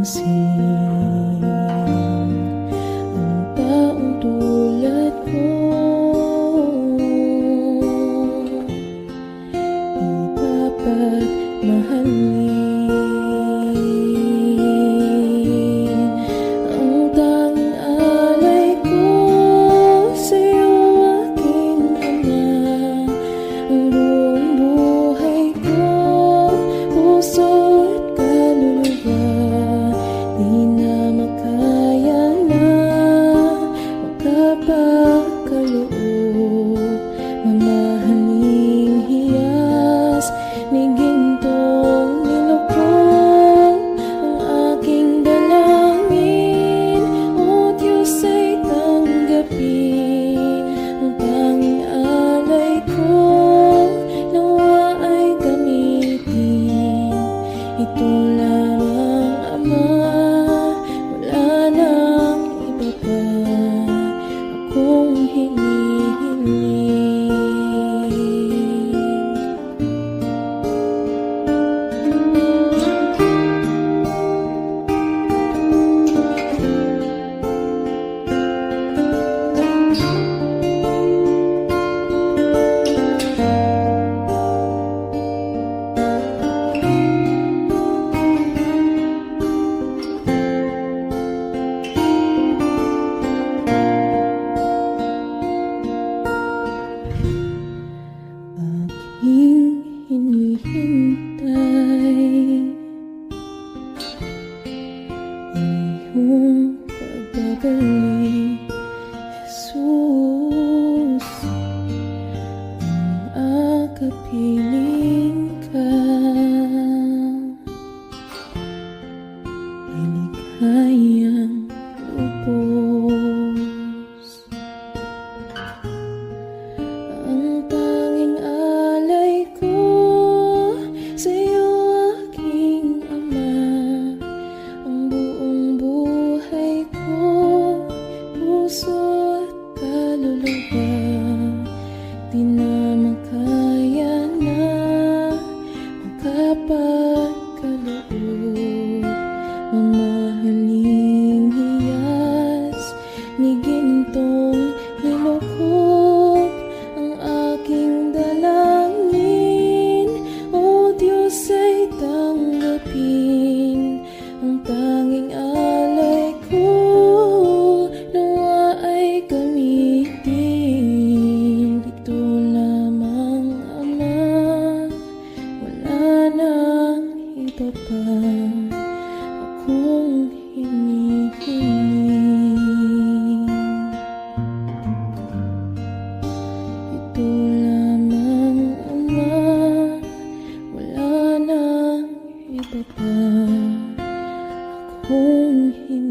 mapapansin ang taong tulad ko. Di dapat mahalin ang tanging alay ko sa'yo, aking ama. Ang buong buhay ko, puso at kaluluwa, di na makaya na magkapakaloob. Mamahaling hiyas ni gintong nilukod ang aking dalangin. O Diyos, ay tanggapin ang tanging alay ko, nawa ay gamitin. Ito lamang, Ama, wala nang iba pa akong hinihiling. Aking hinihintay ang iyong pagbabalik, Jesus. Ang akapiling ka ay likhayang lubos. Ang tanging alay ko sa'yo, aking Ama. Ang buong buhay ko, puso at kaluluwa, di na makaya na magkapakaloob. Mamahaling hiyas ni gintong nilukod ang aking dalangin. O Diyos, ay tanggapin ang tanging alay ko, nawa ay gamitin. Ito lamang, Ama, wala nang iba pa akong hinihiling. Ito lamang, Ama, wala nang iba pa akong hinihiling.